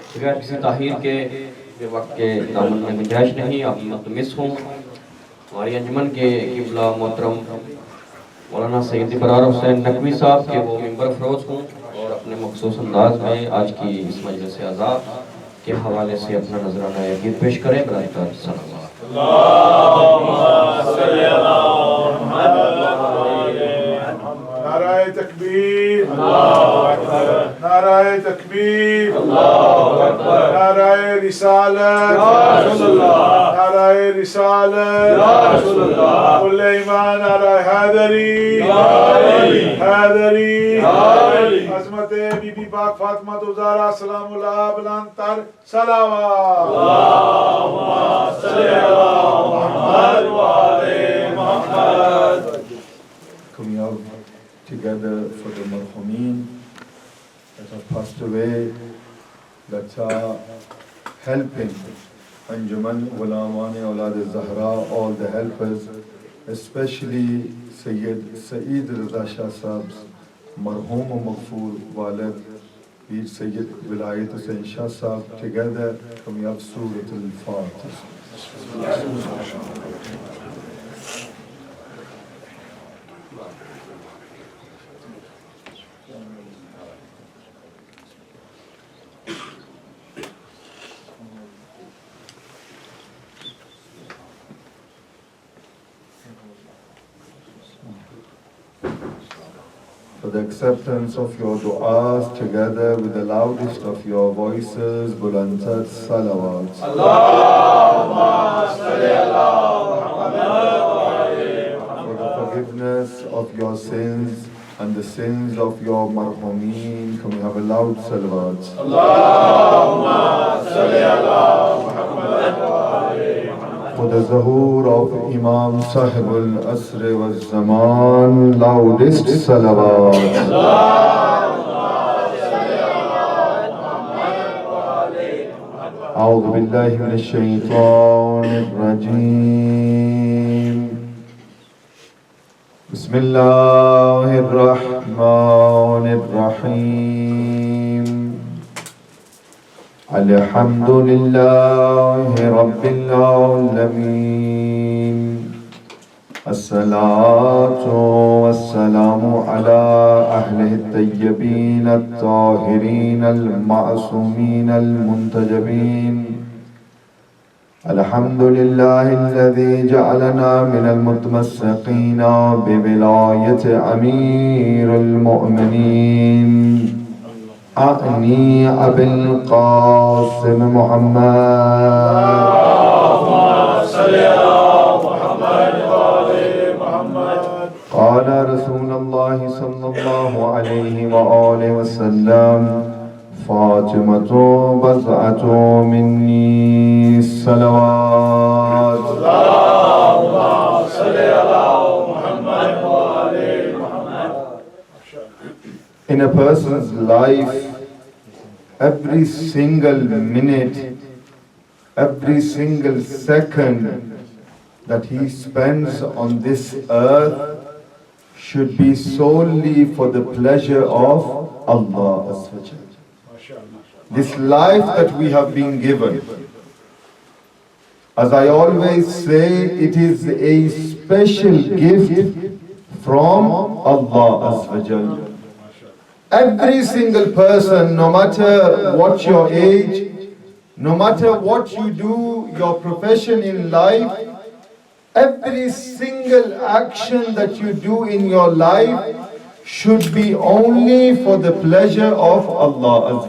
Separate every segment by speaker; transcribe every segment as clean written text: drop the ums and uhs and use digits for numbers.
Speaker 1: बगैर किसी ताहीर के वक्त के दामन में गुंजाइश नहीं, आप मुतमिस हूँ हमारी अंजुमन के क़िबला मोहतरम मौलाना सैयद इबरार हुसैन नकवी साहब के वो मिंबर फरोज हूँ और अपने मखसूस अंदाज में आज की इस मजलिस-ए-आज़ा के हवाले से अपना नजराना यकीन पेश करें। बराबर सलाम।
Speaker 2: नाराए तकबीर, नाराए तकबीर, नाराए रिसालत, नाराए रिसालत, कुल्ले ईमान, नाराए हैदरी, हैदरी, अज़मते बीबी पाक फातिमा तो ज़हरा सलामुल्लाह बुलंद तर सलावत।
Speaker 3: Coming out together for the marhoomin that have passed away, that are helping Anjuman, Ghulaman-e-Aulad-e-Zahra, all the helpers, especially Saeed Raza Sahab's marhoom and MAGHFOOR walad, Syed Wilayat Hussain Shah Sahab, together coming up Surah Al-Fatiha. For the acceptance of your du'as together with the loudest of your voices, bulandat salawat. For the forgiveness of your sins and the sins of your marhoomin, can we have a loud salawat? For the Zuhur of Imam Sahib al-Asr wa Zaman, loudest salawat. أعوذ بالله من الشيطان الرجيم. بسم الله الرحمن الرحيم. الحمد لله رب العالمين. الصلاة والسلام على أهله الطيبين الطاهرين المعصومين المنتجبين. الحمد لله الذي جعلنا من المتمسكين بولاية أمير المؤمنين أعني أبي القاسم محمد. قال رسول الله صلى الله عليه وآله وسلم: فاطمة بضعة مني الصلوات. In a person's life, every single minute, every single second that he spends on this earth should be solely for the pleasure of Allah. This life that we have been given, as I always say, it is a special gift from Allah. Every single person, no matter what your age, no matter what you do, your profession in life, every single action that you do in your life should be only for the pleasure of Allah.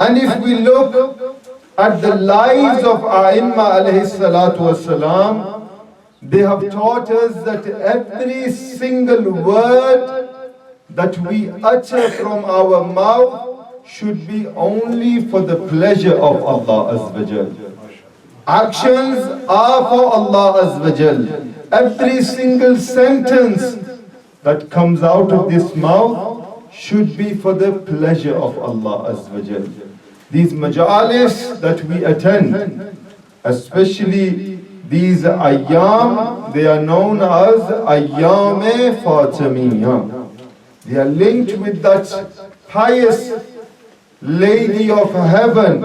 Speaker 3: And if we look at the lives of Aimma alayhi salatu wasalam, they have taught us that every single word that we utter from our mouth should be only for the pleasure of Allah. Actions are for Allah. Every single sentence that comes out of this mouth should be for the pleasure of Allah. These majalis that we attend, especially these Ayaam, they are known as Ayaam-e-Fatimiyya. They are linked with that pious Lady of Heaven,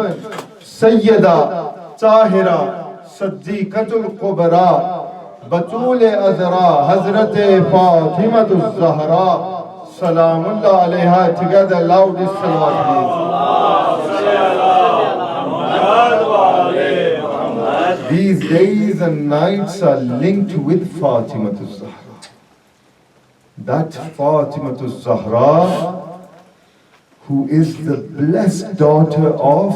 Speaker 3: Sayyida Tahira, Siddiqatul Kubra, Batul-e-Azra, Hazrat-e-Fatimiyya Zahra, Salamullah alayha. Together, loudest salawat please. These days and nights are linked with Fatimiyya Zahra. That Fatimiyya Zahra, who is the blessed daughter of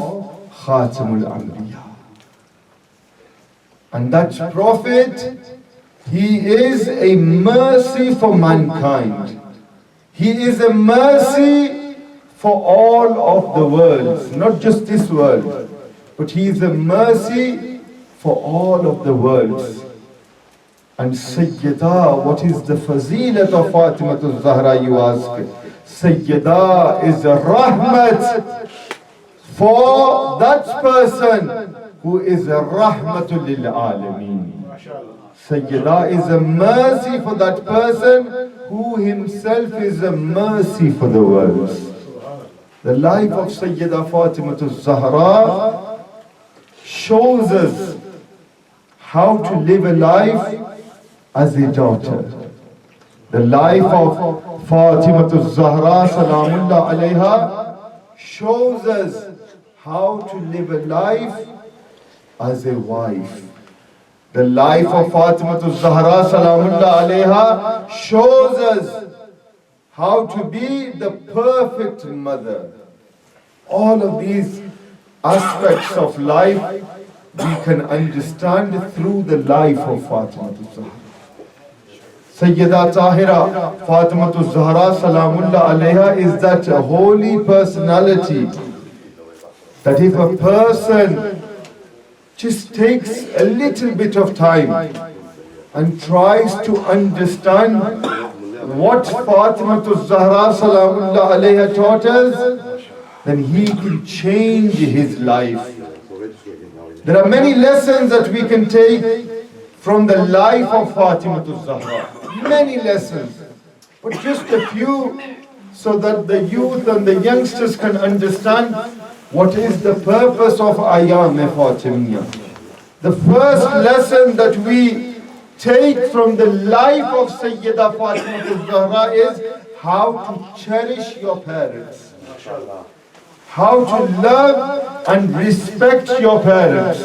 Speaker 3: Khatamul Anbiya. And that Prophet, he is a mercy for mankind. He is a mercy for all of the worlds, not just this world, but he is a mercy for all of the worlds. And Sayyida, what is the fazilat of Fatimiyya Zahra, you ask? Sayyida is a rahmat for that person who is a rahmatul lil alameen. Sayyida is a mercy for that person who himself is a mercy for the world. The life of Sayyida Fatimiyya Zahra shows us how to live a life as a daughter. The life of Fatimiyya Zahra Salamullah alayha shows us how to live a life as a wife. The life of Fatimiyya Zahra Salamullah alayha shows us how to be the perfect mother. All of these aspects of life we can understand through the life of Fatimiyya Zahra. Sayyida Tahira, Fatimiyya Zahra Salamullah alayha is that holy personality that if a person just takes a little bit of time and tries to understand what Fatimiyya Zahra Salamullah alayha taught us, then he can change his life. There are many lessons that we can take from the life of Fatimiyya Zahra. Many lessons, but just a few so that the youth and the youngsters can understand what is the purpose of Ayaam-e-Fatimiyya. The first lesson that we take from the life of Sayyida Fatimiyya Zahra is how to cherish your parents, how to love and respect your parents.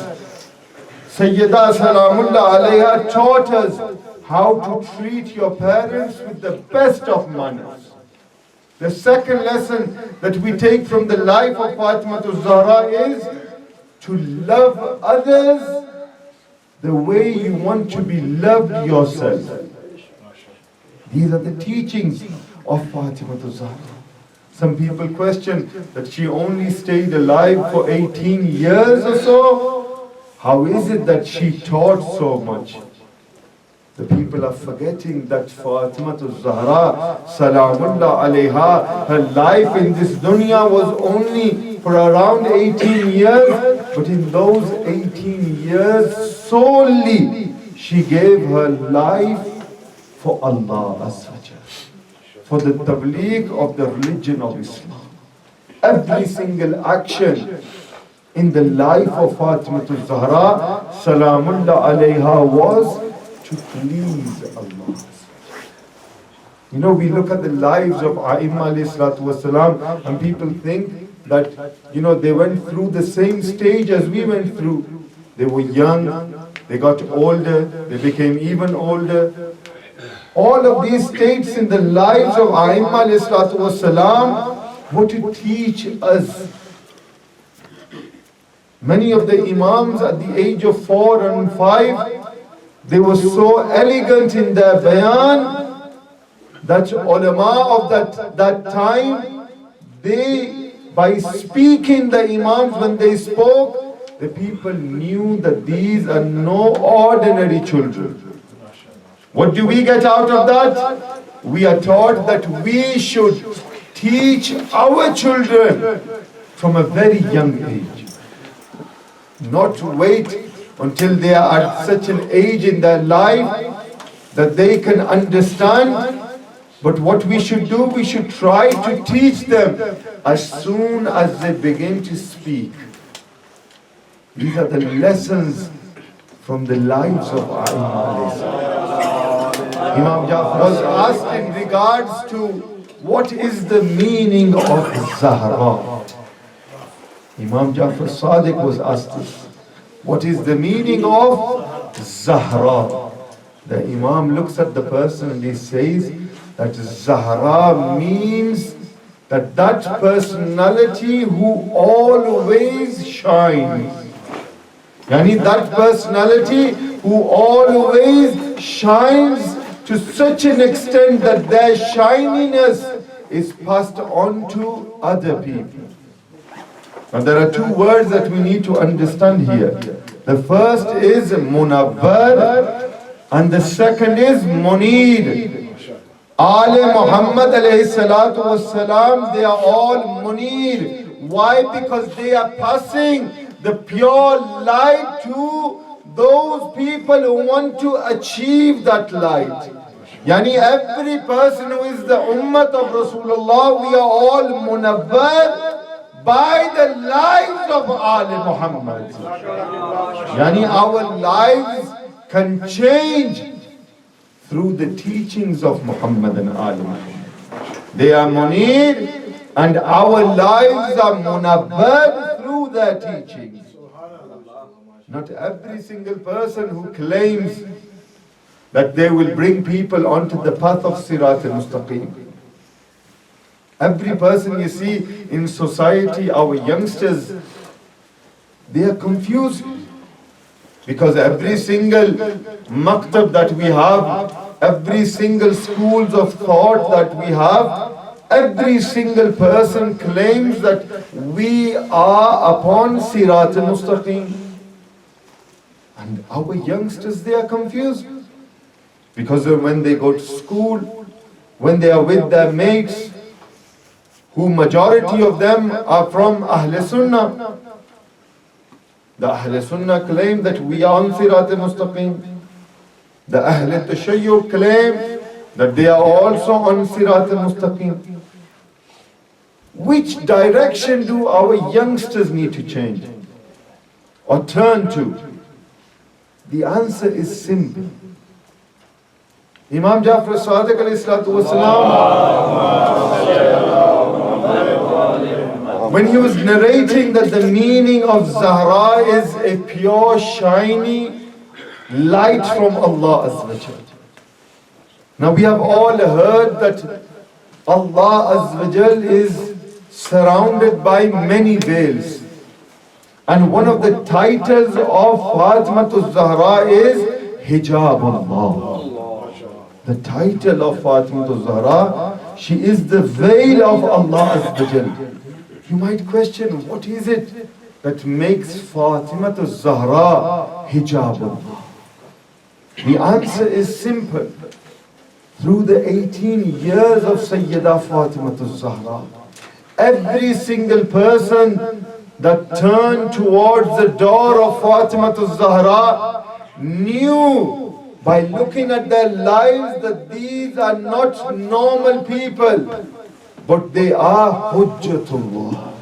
Speaker 3: Sayyida Salamullah alayha taught us how to treat your parents with the best of manners. The second lesson that we take from the life of Fatimiyya Zahra is to love others the way you want to be loved yourself. These are the teachings of Fatimiyya Zahra. Some people question that she only stayed alive for 18 years or so. How is it that she taught so much? The people are forgetting that Fatimiyya Zahra Salamullah alayha, her life in this dunya was only for around 18 years, but in those 18 years solely she gave her life for Allah for the tabligh of the religion of Islam. Every single action in the life of Fatimiyya Zahra Salamullah alayha was to please Allah. You know, we look at the lives of Ayaam-e-Fatimiyya and people think that, you know, they went through the same stage as we went through. They were young, they got older, they became even older. All of these states in the lives of Ayaam-e-Fatimiyya were to teach us. Many of the Imams at the age of 4 and 5, they were so elegant in their bayan that ulama of that time, they, by speaking the Imams when they spoke, the people knew that these are no ordinary children. What do we get out of that? We are taught that we should teach our children from a very young age. Not to wait until they are at such an age in their life that they can understand But what we should do, we should try to teach them as soon as they begin to speak. These are the lessons from the lives of Ayaam. Imam Jafar was asked in regards to what is the meaning of Zahra. Imam Jafar Sadiq was asked this. What is the meaning of Zahra? The Imam looks at the person and he says that Zahra means that personality who always shines. Yani that personality who always shines to such an extent that their shininess is passed on to other people. Now there are two words that we need to understand here. The first is Munawwar and the second is Munir. Muhammad alayhi salatu wassalam, they are all Munir. Why? Because they are passing the pure light to those people who want to achieve that light. Yani every person who is the ummah of Rasulullah, we are all Munawwar by the lives of Muhammad. Yani our lives can change through the teachings of Muhammad and Muhammad. They are Munir and our lives are Munawwar through their teachings. Not every single person who claims that they will bring people onto the path of Sirat al-Mustaqim. Every person you see in society, our youngsters, they are confused. Because every single maktab that we have, every single schools of thought that we have, every single person claims that we are upon Sirat al-Mustaqim. And our youngsters, they are confused. Because when they go to school, when they are with their mates, who majority of them are from Ahl Sunnah. The Ahl Sunnah claim that we are on Sirat al-Mustaqim. The Ahl Tashayyu claim that they are also on Sirat al-Mustaqim. Which direction do our youngsters need to change or turn to? The answer is simple. Imam Jafar Sadiq alayhi salatu wasalam, when he was narrating that the meaning of Zahra is a pure, shiny light from Allah Azza wa Jal. Now we have all heard that Allah Azza wa Jal is surrounded by many veils. And one of the titles of Fatimatu Zahra is Hijab Allah. The title of Fatimatu Zahra, she is the veil of Allah Azza wa Jal. You might question, what is it that makes Fatimatu Zahra Hijab Allah? The answer is simple. Through the 18 years of Sayyidah Fatimatu Zahra, every single person that turned towards the door of Fatimatu Zahra knew by looking at their lives that these are not normal people, but they are Hujjatullah.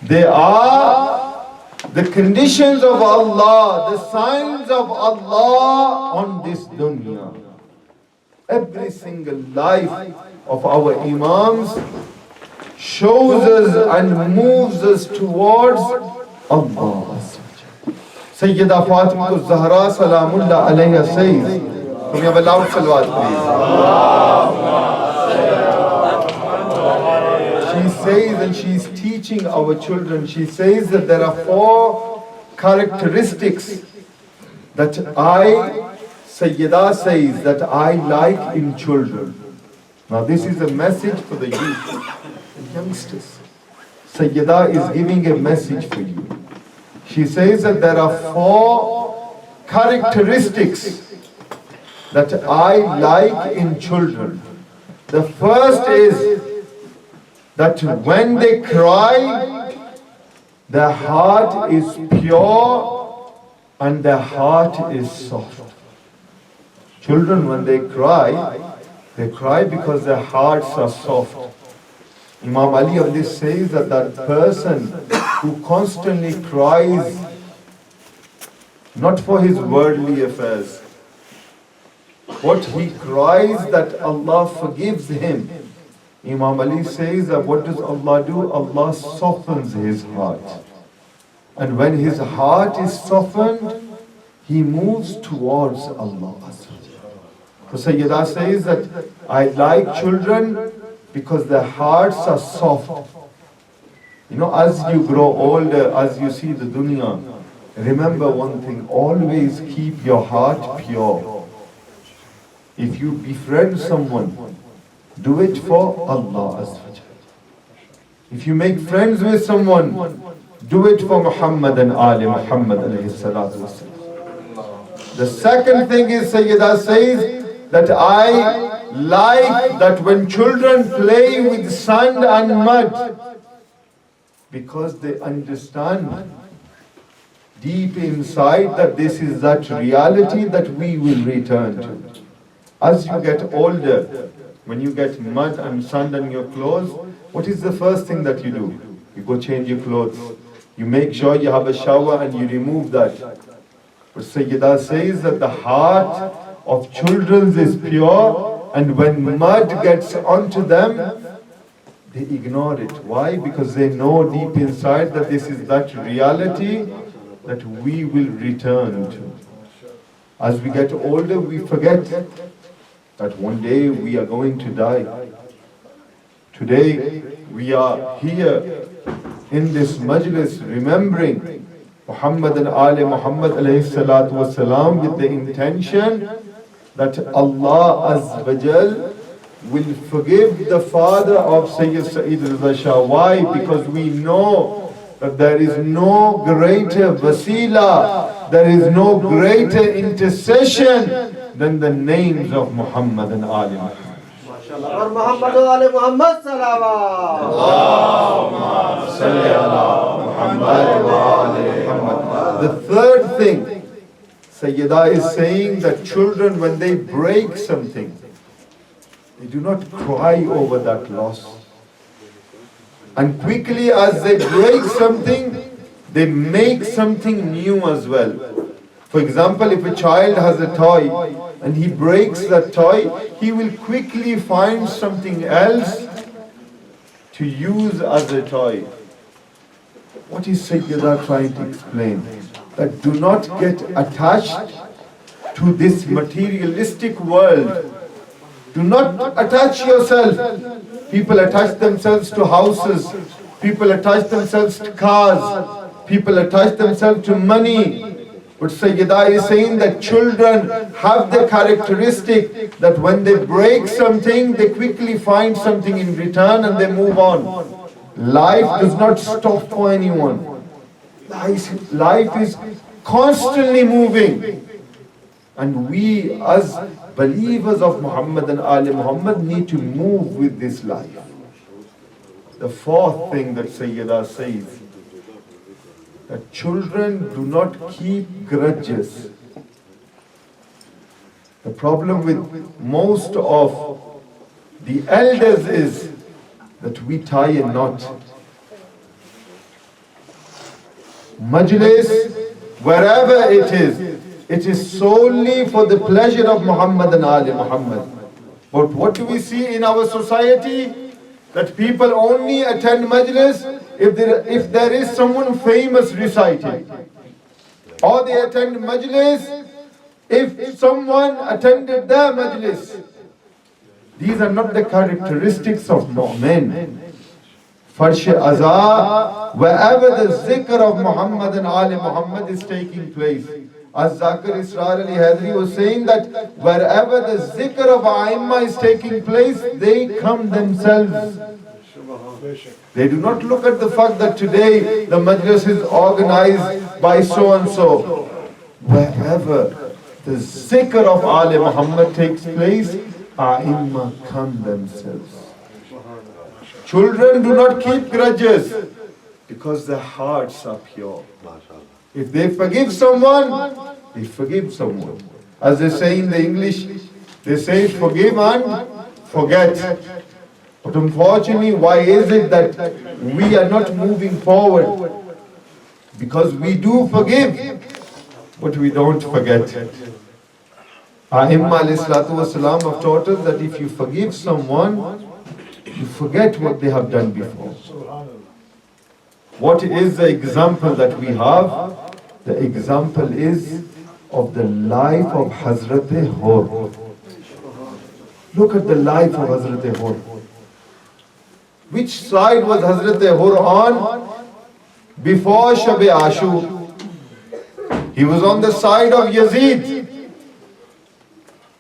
Speaker 3: They are the conditions of Allah, the signs of Allah on this dunya. Every single life of our Imams shows us and moves us towards Allah. Sayyida Fatimatu Zahra Salamullah alayha says, can we have a loud salawat please? She says, and she is teaching our children, she says that there are 4 characteristics that Sayyida says that I like in children. Now this is a message for the youth. Youngsters, Sayyida is giving a message for you. She says that there are 4 characteristics that I like in children. The first is that when they cry, their heart is pure and their heart is soft. Children, when they cry, They cry because their hearts are soft. Imam Ali on this says that that person who constantly cries not for his worldly affairs, but he cries that Allah forgives him. Imam Ali says that what does Allah do? Allah softens his heart. And when his heart is softened, he moves towards Allah. So Sayyidah says that I like children because their hearts are soft. You know, as you grow older, as you see the dunya, remember one thing, always keep your heart pure. If you befriend someone, do it for Allah. If you make friends with someone, do it for Muhammad and Ali Muhammad alayhi salatu wasalam. The second thing is, Sayyidah says that I like that when children play with sand and mud, because they understand deep inside that this is that reality that we will return to. As you get older, when you get mud and sand on your clothes, what is the first thing that you do? You go change your clothes. You make sure you have a shower and you remove that. But Sayyidah says that the heart of children is pure, and when mud gets onto them, they ignore it. Why? Because they know deep inside that this is that reality that we will return to. As we get older, we forget that one day we are going to die. Today, we are here in this majlis remembering Muhammad and Ali Muhammad alayhi salatu wasalam with the intention that Allah Azza wa Jal will forgive the father of Sayyid Raza Shah. Why? Because we know that there is no greater wasila, there is no greater intercession than the names of Muhammad and Ali Muhammad.
Speaker 4: और मोहम्मद वाले मोहम्मद सलावत
Speaker 3: Allahumma salli ala Muhammad wa ali Muhammad. The third thing, Sayyidah is saying that children, when they break something, they do not cry over that loss. And quickly as they break something, they make something new as well. For example, if a child has a toy and he breaks that toy, he will quickly find something else to use as a toy. What is Sayyidah trying to explain? That do not get attached to this materialistic world. Do not attach yourself. People attach themselves to houses. People attach themselves to cars. People attach themselves to money. But Sayyidah is saying that children have the characteristic that when they break something, they quickly find something in return and they move on. Life does not stop for anyone. Life is constantly moving. And we as believers of Muhammad and Ali Muhammad need to move with this life. The fourth thing that Sayyidah says, that children do not keep grudges. The problem with most of the elders is that we tie a knot. Majlis, wherever it is solely for the pleasure of Muhammad and Ali Muhammad. But what do we see in our society? That people only attend majlis if there is someone famous reciting. Or they attend majlis if someone attended their majlis. These are not the characteristics of mu'min. Farsh-e-Aza, wherever the zikr of Muhammad and Ali Muhammad is taking place. As Zakir Israr Ali Hadri was saying that wherever the zikr of Aimma is taking place, they come themselves. They do not look at the fact that today the majlis is organized by so and so. Wherever the zikr of Ali Muhammad takes place, Aimma come themselves. Children do not keep grudges because their hearts are pure. If they forgive someone, they forgive someone. As they say in the English, they say forgive and forget. But unfortunately, why is it that we are not moving forward? Because we do forgive, but we don't forget. A'immah ﷺ have taught us that if you forgive someone, you forget what they have done before. What is the example that we have? The example is of the life of Hazrat Hur. Look at the life of Hazrat Hur. Which side was Hazrat Hur on? Before Shab Ashur, he was on the side of Yazid.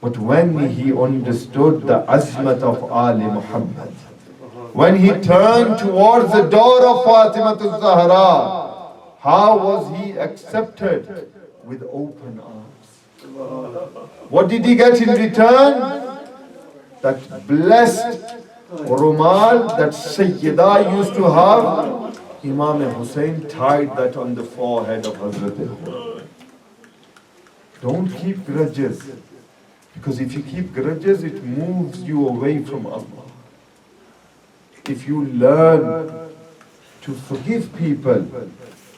Speaker 3: But when he understood the azmat of Ali Muhammad, when he turned towards the door of Zahra, how was he accepted? With open arms. What did he get in return? That blessed rumal that Sayyida used to have, Imam Hussain tied that on the forehead of Hazrat Hur. Don't keep grudges, because if you keep grudges, it moves you away from Allah. If you learn to forgive people,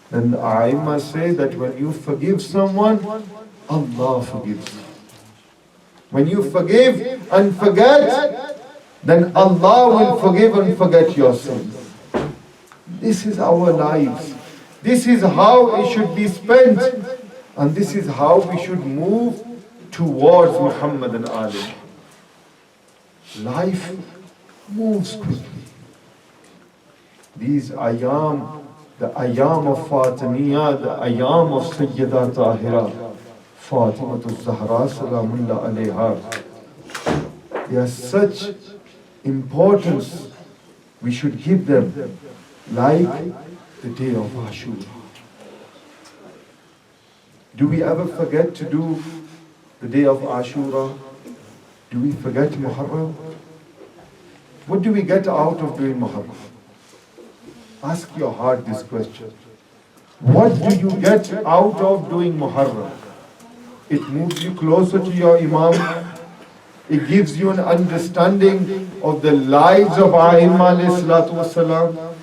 Speaker 3: then I must say that when you forgive someone, Allah forgives you. When you forgive and forget, then Allah will forgive and forget your sins. This is our lives. This is how it should be spent. And this is how we should move towards Muhammad and Ali. Life moves quickly. These ayam, the Ayaam-e-Fatimiyya, the ayam of Sayyida Tahira, Fatimatu-Zahra, Salamullah alayha, they are such importance. We should give them like the day of Ashura. Do we ever forget to do the day of Ashura? Do we forget Muharram? What do we get out of doing Muharram? Ask your heart this question. What do you get out of doing Muharram? It moves you closer to your Imam. It gives you an understanding of the lives of A'immah ﷺ.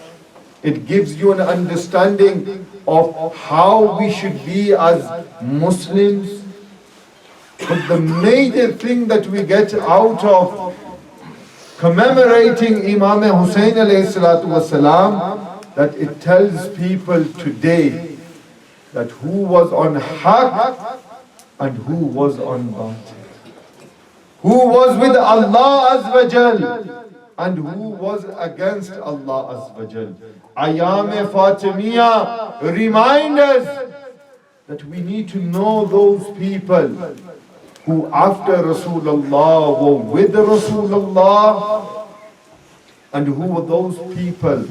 Speaker 3: It gives you an understanding of how we should be as Muslims. But the major thing that we get out of commemorating Imam Hussain ﷺ, that it tells people today that who was on haqq and who was on batil. Who was with Allah Azza wa Jal and who was against Allah Azza wa Jal. Ayaam-e-Fatimiyya remind us that we need to know those people who after Rasulullah were with Rasulullah, and who were those people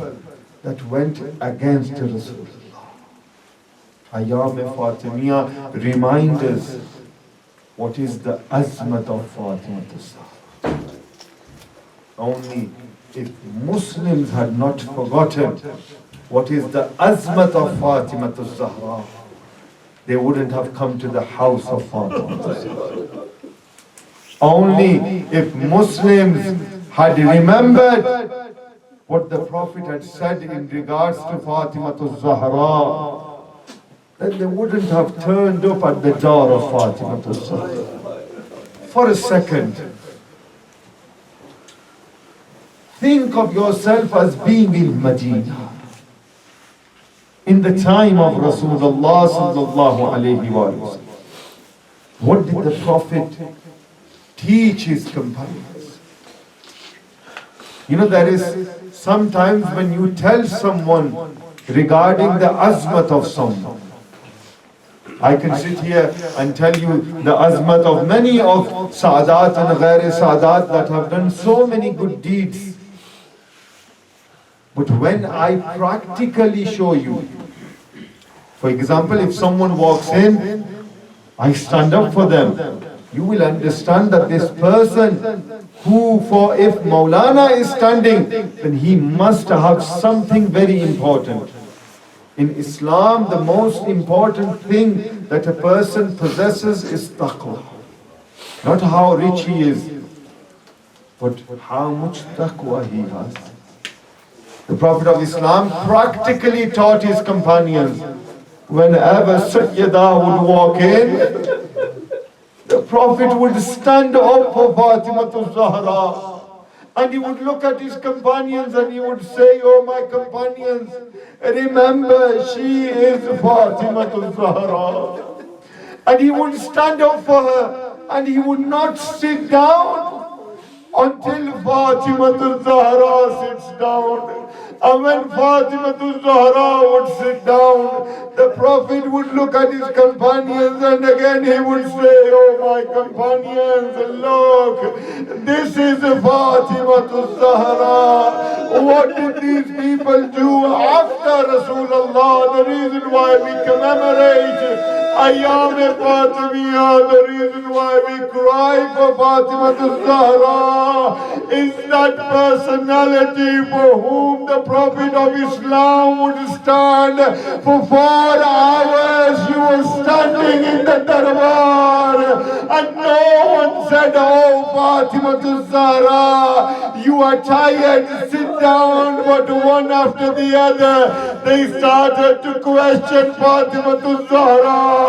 Speaker 3: that went against Rasulullah. Ayaam-e-Fatimiyya remind us what is the azmat of Fatimah. Only if Muslims had not forgotten what is the azmat of Fatimah Zahra, they wouldn't have come to the house of Fatimah. Only if Muslims had remembered what the Prophet had said in regards to Fatimah Zahra, then they wouldn't have turned up at the door of Fatimah Zahra. For a second, think of yourself as being in Medina in the time of Rasulullah sallallahu alayhi wa sallam. What did the Prophet teach his companions? You know, there is sometimes when you tell someone regarding the azmat of someone, I can sit here and tell you the azmat of many of Saadat and Ghair Saadat that have done so many good deeds. But when I practically show you, for example, if someone walks in, I stand up for them, you will understand that this person who, for if Maulana is standing, then he must have something very important. In Islam, the most important thing that a person possesses is taqwa. Not how rich he is, but how much taqwa he has. The Prophet of Islam practically taught his companions, whenever Sayyidah would walk in, the Prophet would stand up for Fatima Zahra. And he would look at his companions and he would say, "Oh my companions, remember she is Fatima Zahra." And he would stand up for her and he would not sit down until Fatima Zahra sits down. And when Fatima Zahra would sit down, the Prophet would look at his companions and again he would say, "Oh my companions, look, this is Fatima Zahra." What did these people do after Rasulullah? The reason why we commemorate Ayaam-e-Fatimiyya, the reason why we cry for Fatima Zahra is that personality for whom the Prophet of Islam would stand for 4 hours. He was standing in the darbar and no one said, "Oh Fatima Zahra, you are tired, sit down." But one after the other, they started to question Fatima Zahra.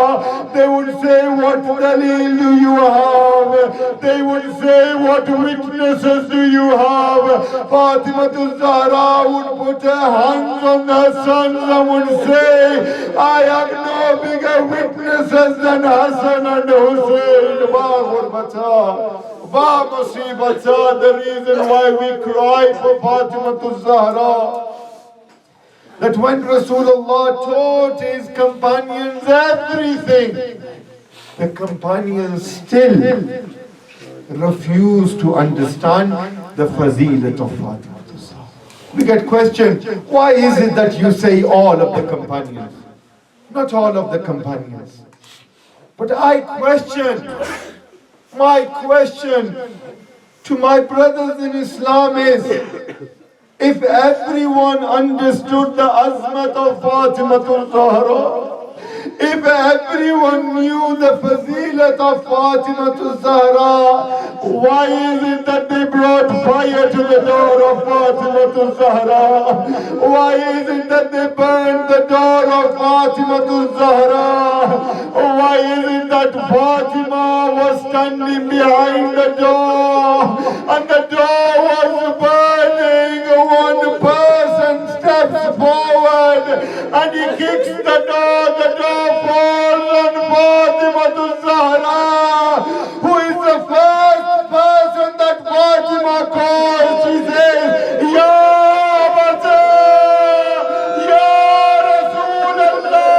Speaker 3: They would say, "What daleel do you have?" They would say, "What witnesses do you have?" Fatima Zahra would put her hands on her sons and would say, "I have no bigger witnesses than Hassan and Hussain." The reason why we cry for Fatima Zahra, that when Rasulullah taught his companions everything, the companions still refuse to understand the fazilat of Fatima. We get questioned, why is it that you say all of the companions? Not all of the companions. But my question to my brothers in Islam is, if everyone understood the azmat of Fatima Zahra, if everyone knew the fazilat of Fatima Zahra, why is it that they brought fire to the door of Fatima Zahra? Why is it that they burned the door of Fatima Zahra? Why is it that Fatima was standing behind the door and the door was burning? One person steps forward and he kicks the door falls on Fatima Zahra, who is the first person that Fatima calls. She says, "Ya Raza, Ya Rasulullah,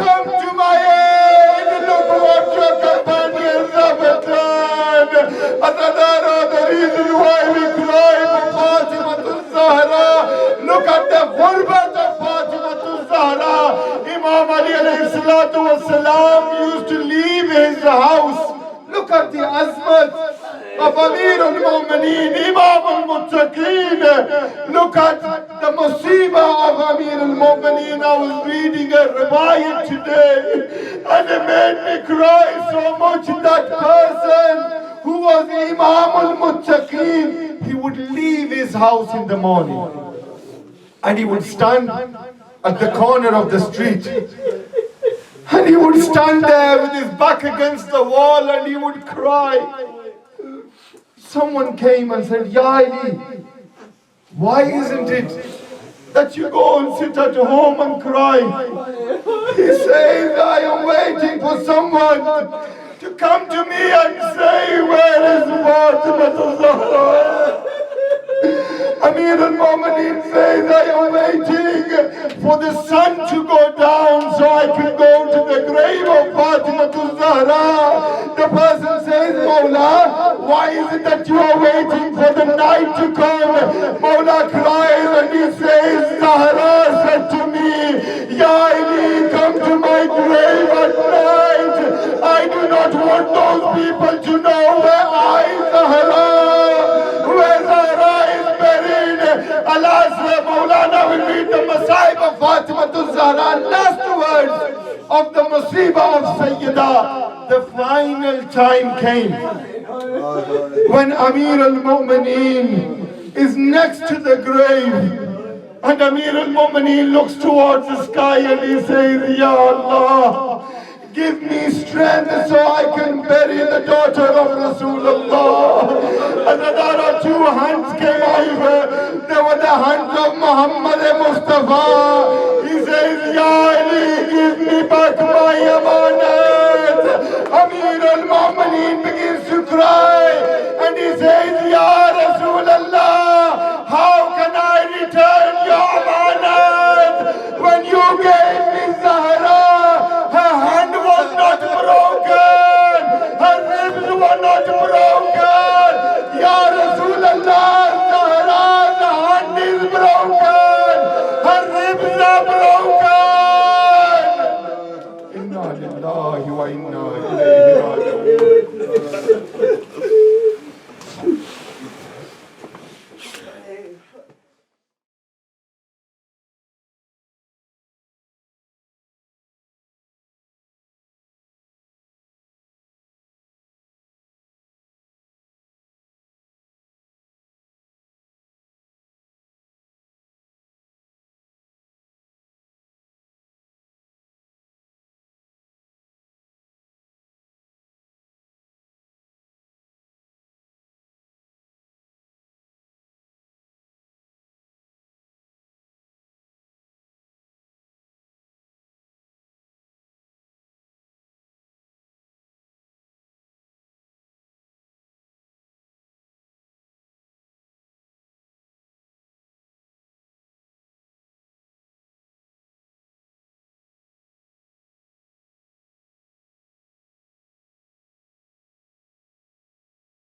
Speaker 3: come to my aid, look what your companions have done." The reason why we cry for Fatima Zahra, look at the ghurbat of Fatima Zahra. Imam Ali alayhi salatu wasalam used to leave his house. Look at the azmat of Amir al-Mu'mineen, Imam al-Muttaqeen. Look at the musibah of Amir al-Mu'mineen. I was reading a riwayat today and it made me cry so much. That person who was Imam al-Muttaqeen, he would leave his house in the morning and he would stand at the corner of the street and he would stand there with his back against the wall and he would cry. Someone came and said, "Ya Ali, why isn't it that you go and sit at home and cry?" He says, "I am waiting for someone to come to me and say, 'Where is Fatima Zahra?'" Amir al-Mu'mineen says, "I am waiting for the sun to go down so I can go to the grave of Fatima Zahra." The person says, "Mawla, why is it that you are waiting for the night to come?" Mawla cries and he says, "Zahra said to me, 'Ya Ali, come to my grave at night. I do not want those people to know where Zahra is buried.'" Alas, Molana will read the Masaib of Fatima Zahra, last words of the Musibah of Sayyidah. The final time came when Amir al-Mu'mineen is next to the grave, and Amir al-Mu'mineen looks towards the sky and he says, Ya Allah, give me strength so I can bury the daughter of Rasulullah. And there are two hands came over. They were the hands of Muhammad Mustafa. He says, Ya Ali, give me back my amanat. Amir al-Mu'mineen begins to cry.